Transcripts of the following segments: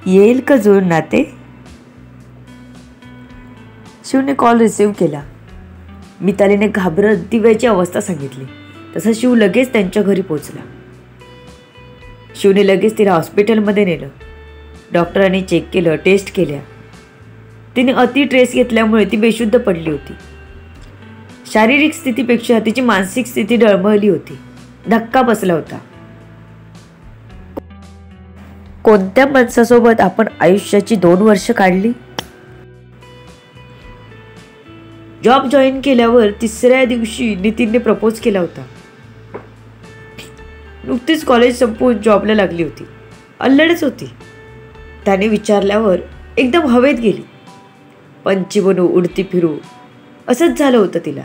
येईल का जुळून नाते? शिवने कॉल रिसीव्ह केला. मितालीने घाबरत दिव्याची अवस्था सांगितली. तसा शिव लगेच त्यांच्या घरी पोहोचला. शिवने लगेच तिला हॉस्पिटलमध्ये नेलं. डॉक्टरांनी चेक केलं, टेस्ट केल्या. तिने अति ट्रेस घेतल्यामुळे ती बेशुद्ध पडली होती. शारीरिक स्थितीपेक्षा तिची मानसिक स्थिती डळमळली होती. धक्का बसला होता. कोणत्या माणसासोबत आपण आयुष्याची 2 वर्ष काढली? जॉब जॉईन केल्यावर 3ऱ्या दिवशी नितीनने प्रपोज केला होता. नुकतीच कॉलेज संपवून जॉबला लागली होती. अल्लडच होती. त्याने विचारल्यावर एकदम हवेत गेली. पंछी बनू उडती फिरू असंच झालं होतं तिला.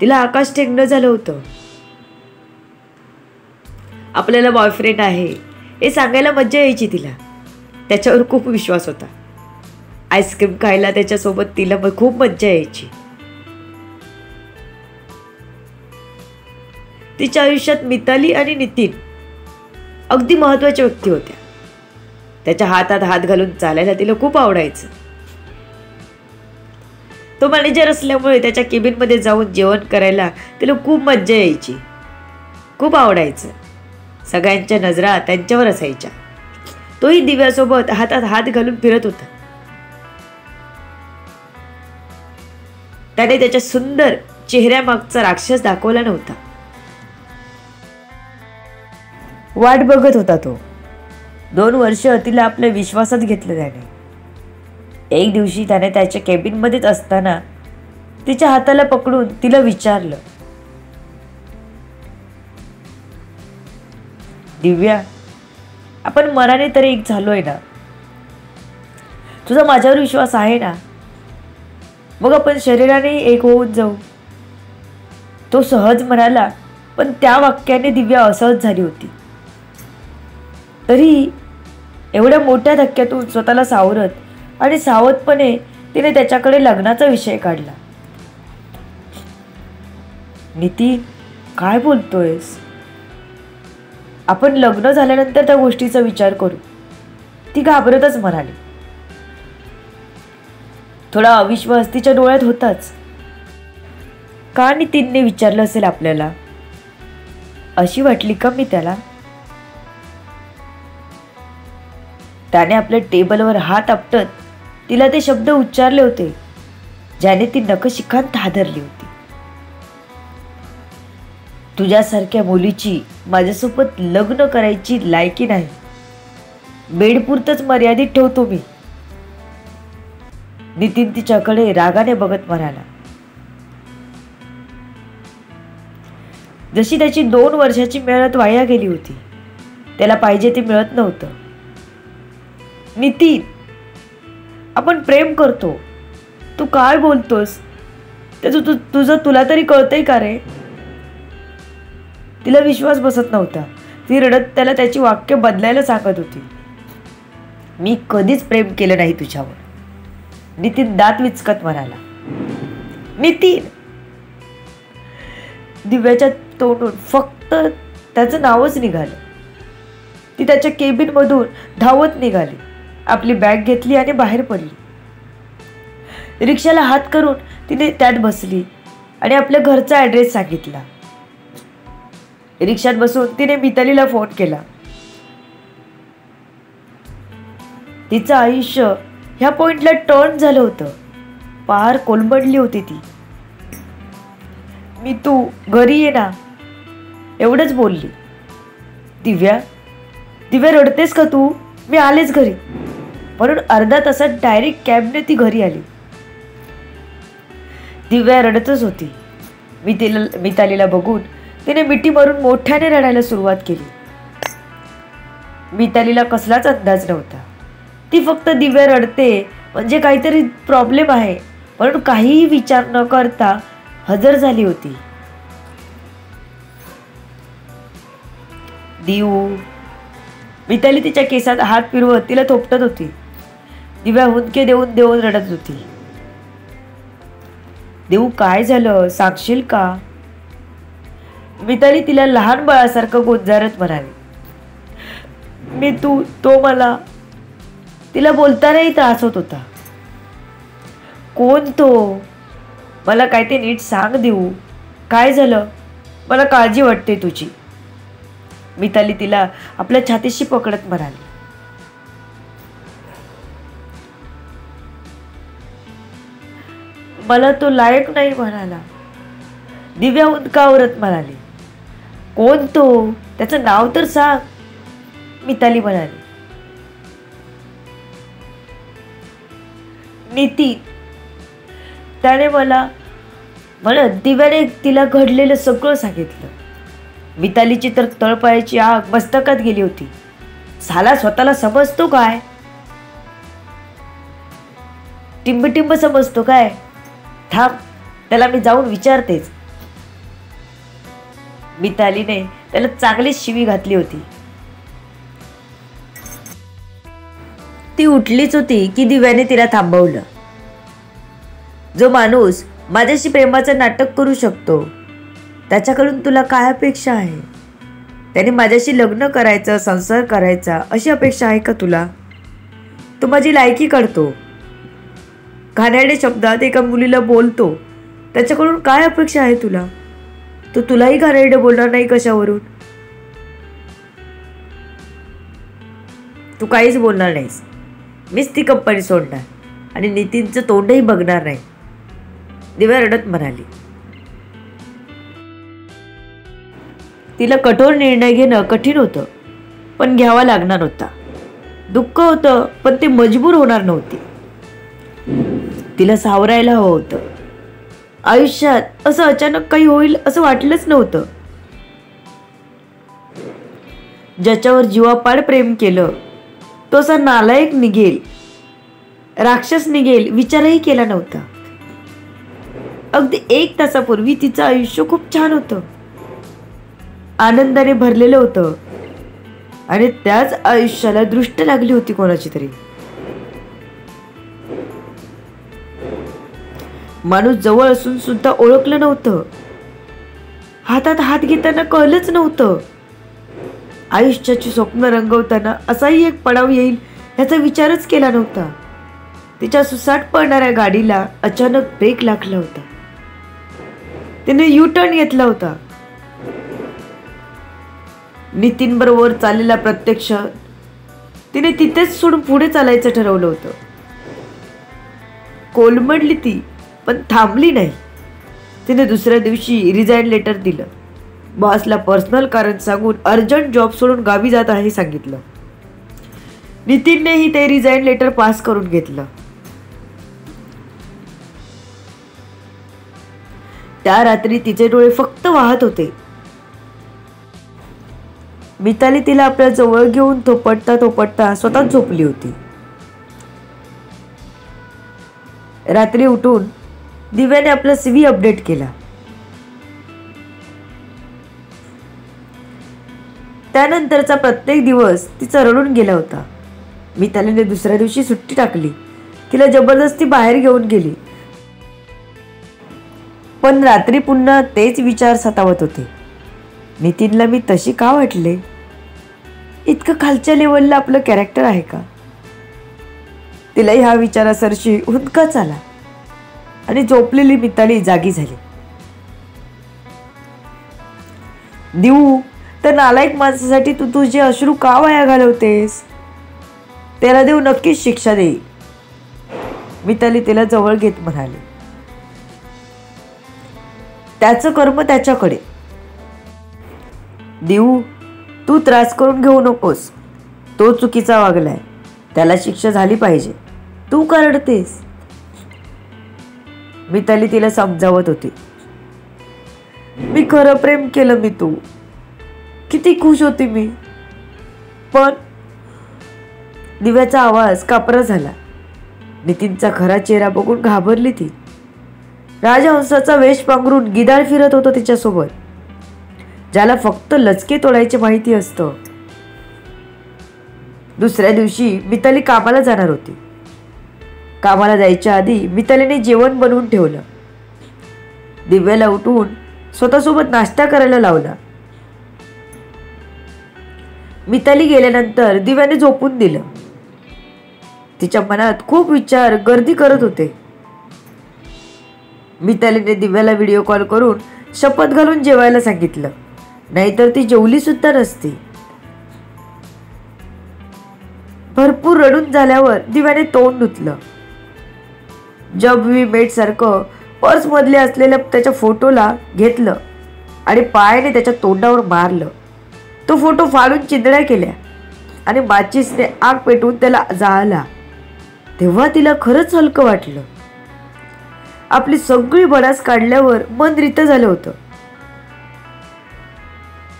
तिला आकाश ठेंगणं झालं होतं. आपल्याला बॉयफ्रेंड आहे हे सांगायला मज्जा यायची तिला. त्याच्यावर खूप विश्वास होता. आईस्क्रीम खायला त्याच्यासोबत तिला खूप मज्जा यायची. तिच्या आयुष्यात मिताली आणि नितीन अगदी महत्त्वाच्या व्यक्ती होत्या. त्याच्या हातात हात घालून चालायला तिला खूप आवडायचं. तो मॅनेजर असल्यामुळे त्याच्या केबिनमध्ये जाऊन जेवण करायला तिला खूप मज्जा यायची. खूप आवडायचं. सगळ्यांच्या नजरा त्यांच्यावर असायच्या. तोही दिव्यासोबत हातात हात घालून फिरत होता. त्याने त्याच्या सुंदर चेहऱ्यामागचा राक्षस दाखवला नव्हता. वाट बघत होता तो. 2 वर्ष तिला आपल्या विश्वासात घेतलं त्याने. एक दिवशी त्याने त्याच्या केबिनमध्येच असताना तिच्या हाताला पकडून तिला विचारलं, दिव्या, आपण मनाने तरी एक झालोय ना? तुझा माझ्यावर विश्वास आहे ना? मग आपण शरीराने एक होऊन जाऊ. तो सहज म्हणाला, पण त्या वाक्याने दिव्या असहज झाली होती. तरी एवढ्या मोठ्या धक्क्यातून स्वतःला सावरत आणि सावधपणे तिने त्याच्याकडे लग्नाचा विषय काढला. नितीन, काय बोलतोयस? आपण लग्न झाल्यानंतर त्या गोष्टीचा विचार करू, ती घाबरतच म्हणाली. थोडा अविश्वास तिच्या डोळ्यात होताच. का नितीनने विचारलं असेल आपल्याला? अशी वाटली का मी त्याला? त्याने आपल्या टेबलवर हात आपटत तिला ते शब्द उच्चारले होते ज्याने ती नखशिखांत हादरली होती. तुझ्यासारख्या मुलीची माझ्यासोबत लग्न करायची लायकी नाही. बेडपुरतच मर्यादित ठेवतो मी. नितीन तिच्याकडे रागाने बघत म्हणाला. जशी त्याची 2 वर्षाची मेहनत वाया गेली होती. त्याला पाहिजे ते मिळत नव्हतं. नितीन, आपण प्रेम करतो. तू काय बोलतोस? त्याचं तुझं तुला तरी कळतंय का रे? तिला विश्वास बसत नव्हता. ती रडत त्याला त्याची वाक्य बदलायला सांगत होती. मी कधीच प्रेम केलं नाही तुझ्यावर. नितीन दात विचकत म्हणाला. नितीन! दिव्याच्या तोंडून फक्त त्याचं नावच निघालं. ती त्याच्या केबिनमधून धावत निघाली. आपली बॅग घेतली आणि बाहेर पडली. रिक्षाला हात करून तिने त्यात बसली आणि आपल्या घरचा ॲड्रेस सांगितला. रिक्षात बसून तिने मितालीला फोन केला. तिचं आयुष्य ह्या पॉइंटला टर्न झालं होतं. पार कोलमडली होती ती. मी तू घरी ये ना, एवढंच बोलली. दिव्या, दिव्या रडतेस का तू? मी आलेच घरी. म्हणून अर्धा तासात डायरेक्ट कॅबने ती घरी आली. दिव्या रडतच होती. मितालीला बघून तिने मिठी मारून मोठ्याने रडायला सुरुवात केली. मितालीला कसलाच अंदाज नव्हता. ती फक्त दिव्या रडते म्हणजे काहीतरी प्रॉब्लेम आहे म्हणून काहीही विचार न करता हजर झाली होती. दिवू, मिताली तिच्या केसात हात फिरवत तिला थोपटत होती. दिव्या हुंदके देऊन देऊन रडत होती. देऊ, काय झालं सांगशील का? मिताली तिला लहान बाळासारखं गोंजारत म्हणाली. मी तो मला तिला बोलतानाही त्रास होत होता. कोण तो? मला काय ते नीट सांग देऊ. काय झालं? मला काळजी वाटते तुझी. मिताली तिला आपल्या छातीशी पकडत म्हणाली. मला तो लायक नाही म्हणाला. दिव्या उंकावरत म्हणाली. कोण तो? त्याचं नाव तर सांग, मिताली म्हणाली. नितीन. त्याने मला दिव्याने तिला घडलेलं सगळं सांगितलं. मितालीची तर तळपायाची आग मस्तकात गेली होती. साला स्वतःला समजतो काय? टिंब समजतो काय? थांब, त्याला मी जाऊन विचारतेच. मितालीने त्याला चांगली शिवी घातली होती. ती उठलीच होती की दिव्याने तिला थांबवलं. जो माणूस माझ्याशी प्रेमाचं नाटक करू शकतो त्याच्याकडून तुला काय अपेक्षा आहे? त्याने माझ्याशी लग्न करायचं, संसार करायचा अशी अपेक्षा आहे का तुला? तो माझी लायकी करतो, घाणेरडे शब्दात एका मुलीला बोलतो, त्याच्याकडून काय अपेक्षा आहे तुला? तो तुलाही घाणेरडे बोलणार नाही कशावरून? तू काहीच बोलणार नाहीस. मीच ती कंपनी सोडणार आणि नितीनचं तोंडही बघणार नाही, दिव्या रडत म्हणाली. तिला कठोर निर्णय घेणं कठीण होतं, पण घ्यावा लागणार होता. दुःख होतं, पण ते मजबूर होणार नव्हती. तिला सावरायला हवं होतं. आयुष्यात असं अचानक काही होईल असं वाटलंच नव्हतं. ज्याच्यावर जीवापाड प्रेम केलं तो असा नालायक निघेल, राक्षस निघेल विचारही केला नव्हता. अगदी 1 तासापूर्वी तिचं आयुष्य खूप छान होतं, आनंदाने भरलेलं होतं आणि त्याच आयुष्याला दृष्ट लागली होती कोणाची तरी. माणूस जवळ असून सुद्धा ओळखलं नव्हतं, हातात हात घेताना कळलंच नव्हतं. आयुष्याची स्वप्न रंगवताना असाही एक पडाव येईल याचा विचारच केला नव्हता. तिच्या सुसाट पडणाऱ्या गाडीला अचानक ब्रेक लागला होता. तिने यू टर्न घेतला होता. नितीन बरोबर चाललेला प्रत्यक्ष तिने तिथेच सोडून पुढे चालायचं ठरवलं होतं. कोलमडली ती, पण थांबली नाही. तिने दुसऱ्या दिवशी रिझाईन लेटर दिलं. बॉसला पर्सनल कारण सांगून अर्जंट जॉब सोडून गावी जात आहे सांगितलं. नितीननेही ते रिझाईन लेटर पास करून घेतलं. त्या रात्री तिचे डोळे फक्त वाहत होते. मिताली तिला आपल्या जवळ घेऊन थोपटता स्वतःच झोपली होती. रात्री उठून दिव्याने आपला CV अपडेट केला. त्यानंतरचा प्रत्येक दिवस तिचा रडून गेला होता. मितालीने दुसऱ्या दिवशी सुट्टी टाकली. तिला जबरदस्ती बाहेर घेऊन गेली, पण रात्री पुन्हा तेच विचार सतावत होते. नितीनला मी तशी का वाटले? इतकं खालच्या लेवलला आपलं कॅरेक्टर आहे का? तिलाही हा विचारासरशी हुंदकाच आला आणि झोपलेली मिताली जागी झाली. देऊ, तर नालायक माणसासाठी तू तुझे अश्रू का वाया घालवतेस? त्याला देव नक्कीच शिक्षा देईल, मिताली तिला जवळ घेत म्हणाली. त्याचं कर्म त्याच्याकडे. देऊ, तू त्रास करून घेऊ नकोस. तो चुकीचा वागलाय, त्याला शिक्षा झाली पाहिजे. तू का रडतेस? मिताली तिला समजावत होती. मी खरं प्रेम केलं. मी तू किती खुश होती मी. पण दिव्याचा आवाज कापरा झाला. नितीनचा खरा चेहरा बघून घाबरली ती. राजहंसाचा वेश पांघरून गिधाड फिरत होतो तिच्यासोबत, ज्याला फक्त लचके तोडायची माहिती असतं. दुसऱ्या दिवशी मिताली कामाला जाणार होती. कामाला जायच्या आधी मितालीने जेवण बनवून ठेवलं. दिव्याला उठवून स्वतःसोबत नाश्ता करायला लावला. मिताली गेल्यानंतर दिव्याने झोपून दिलं. तिच्या मनात खूप विचार गर्दी करत होते. मितालीने दिव्याला व्हिडिओ कॉल करून शपथ घालून जेवायला सांगितलं, नाहीतर ती जेवली सुद्धा नसती. भरपूर रडून झाल्यावर दिव्याने तोंड धुतलं. जब वी मेट सारखं पर्स मधले असलेल्या त्याच्या फोटोला घेतलं आणि पायाने त्याच्या तोंडावर मारलं. तो फोटो फाडून चिंधड्या केल्या आणि माचीसने आग पेटवून त्याला जाळला. तेव्हा तिला खरंच हलकं वाटलं. आपली सगळी भडास काढल्यावर मन रितं झालं होतं.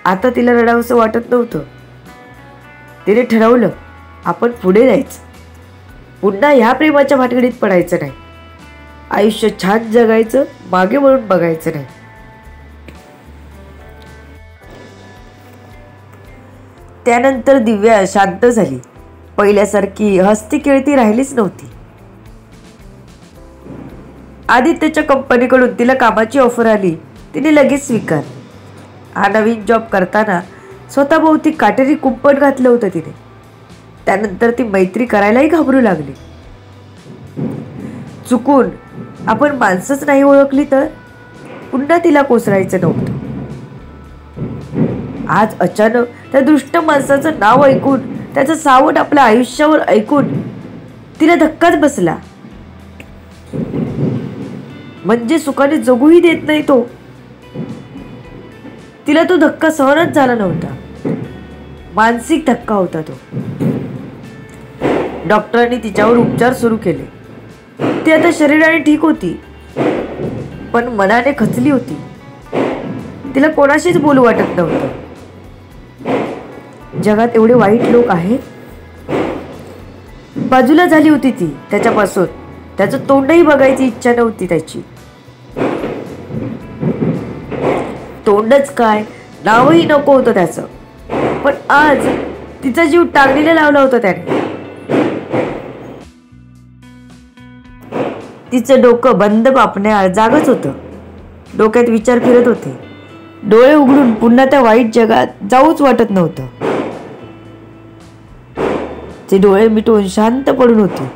आता तिला रडावंसं वाटत नव्हतं. तिने ठरवलं, आपण पुढे जायचं. पुन्हा ह्या प्रेमाच्या भानगडीत पडायचं नाही. आयुष्य छान जगायचं, मागे वळून बघायचं नाही. त्यानंतर दिव्या शांत झाली. पहिल्यासारखी हसती खेळती राहिलीच नव्हती. आदित्यच्या कंपनीकडून तिला कामाची ऑफर आली. तिने लगेच स्वीकारली. हा नवीन जॉब करताना स्वतःभोवती काटेरी कुंपण घातलं होतं तिने. त्यानंतर ती मैत्री करायलाही घाबरू लागली. चुकून आपण माणसंच नाही ओळखली तर पुन्हा तिला कोसळायचं नव्हतं. आज अचानक त्या दुष्ट माणसाचं नाव ऐकून, त्याचं सावट आपल्या आयुष्यावर ऐकून तिला धक्काच बसला. म्हणजे सुखाने जगूही देत नाही तो. तिला तो धक्का सहनच झाला नव्हता. मानसिक धक्का होता तो. डॉक्टरांनी तिच्यावर उपचार सुरू केले. ती आता शरीराने ठीक होती, पण मनाने खचली होती. तिला कोणाशीच बोलू वाटत नव्हतं. जगात एवढे वाईट लोक आहेत. बाजूला झाली होती ती त्याच्यापासून. त्याचं तोंडही बघायची इच्छा नव्हती त्याची. तोंडच काय, नावही नको होतं त्याचं. पण आज तिचा जीव टांगणीला लावला होता त्याने. तिचं डोकं बंद पापण्या जागच होतं. डोक्यात विचार फिरत होते. डोळे उघडून पुन्हा त्या वाईट जगात जाऊच वाटत नव्हतं. ती डोळे मिटवून शांत पडून होती.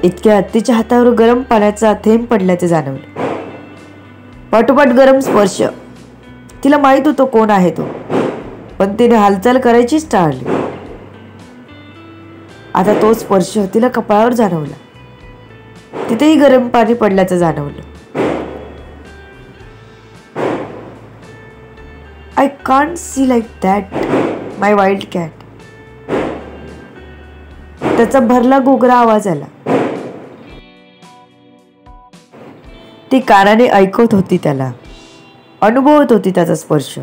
इतक्यात तिच्या हातावर गरम पाण्याचा थेंब पडल्याचे जाणवले. पाठोपाठ गरम स्पर्श. तिला माहित होतं कोण आहे तो, पण तिने हालचाल करायचीच टाळली. आता तो स्पर्श तिला कपाळावर जाणवला. तिथेही गरम पाणी पडल्याचं जाणवलं. I can't see like that my wild cat. त्याचा भरला घोगरा आवाज आला. ती कानाने ऐकत होती त्याला, अनुभवत होती त्याचा स्पर्श.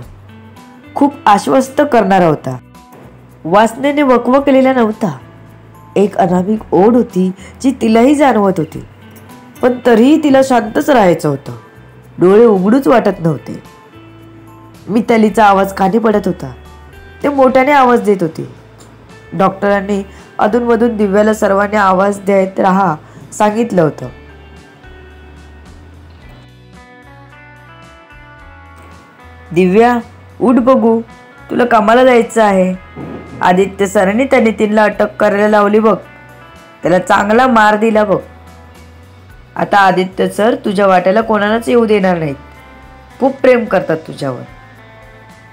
खूप आश्वस्त करणारा होता. वासनेने वकवकलेला नव्हता. एक अनामिक ओढ होती जी तिलाही जाणवत होती, पण तरीही तिला शांतच राहायचं होतं. डोळे उघडूच वाटत नव्हते. मितालीचा आवाज कानी पडत होता. ते मोठ्याने आवाज देत होती. डॉक्टरांनी अधूनमधून दिव्याला सर्वांनी आवाज देत राहा सांगितलं होतं. दिव्या, उठ बघू, तुला कामाला जायचं आहे. आदित्य सरांनी त्या नितीनला अटक करायला लावली बघ. त्याला चांगला मार दिला बघ. आता आदित्य सर तुझ्या वाट्याला कोणालाच येऊ देणार नाहीत. खूप प्रेम करतात तुझ्यावर.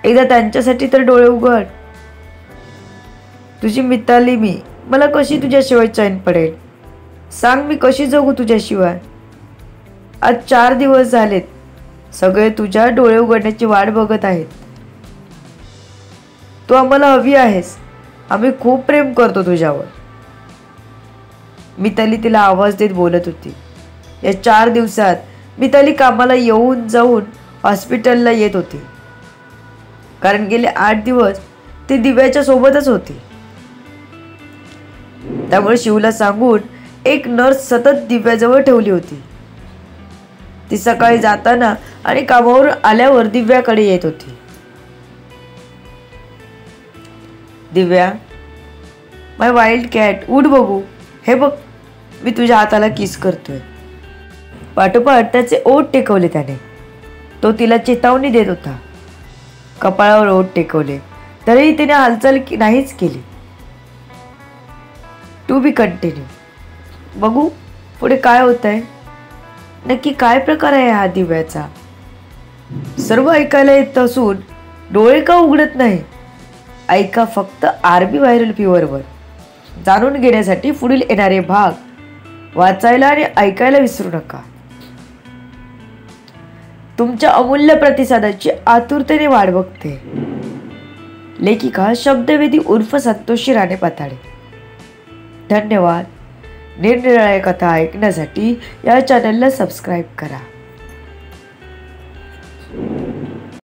एकदा त्यांच्यासाठी तर डोळे उघड. तुझी मिताली मी, मला कशी तुझ्याशिवाय चैन पडेल? सांग, मी कशी जगू तुझ्याशिवाय? आज 4 दिवस झालेत. सगळे तुझ्या डोळे उघडण्याची वाट बघत आहेत. तू आम्हाला हवी आहेस. आम्ही खूप प्रेम करतो तुझ्यावर. मिताली तिला आवाज देत बोलत होती. या 4 दिवसात मिताली कामाला येऊन जाऊन हॉस्पिटलला येत होती, कारण गेले 8 दिवस ती दिव्याच्या सोबतच होती. त्यामुळे शिवला सांगून एक नर्स सतत दिव्याजवळ ठेवली होती. ती सकाळी जाताना आणि कामावर आल्यावर दिव्याकडे येत होती. दिव्या, माय वाईल्ड कॅट, उठ बघू. हे बघ, मी तुझ्या हाताला किस करतोय. पाठोपाठ त्याचे ओठ टेकवले त्याने. तो तिला चेतावणी देत होता. कपाळावर ओठ टेकवले, तरीही तिने हालचाल नाहीच केली. To be continue. बघू पुढे काय होत आहे. नक्की काय प्रकार आहे हा दिव्याचा. सर्व ऐकायला येत असून डोळे का उघडत नाही. ऐका फक्त आरबी व्हायरल फीवरवर. जाणून घेण्यासाठी पुढील येणारे भाग वाचायला आणि ऐकायला विसरू नका. तुमच्या अमूल्य प्रतिसादाची आतुरतेने वाट बघते. लेखिका शब्दवेदी उर्फ संतोषी राणे पताडे. धन्यवाद. निरनिराळ्या कथा ऐकण्यासाठी या चॅनलला सबस्क्राईब करा.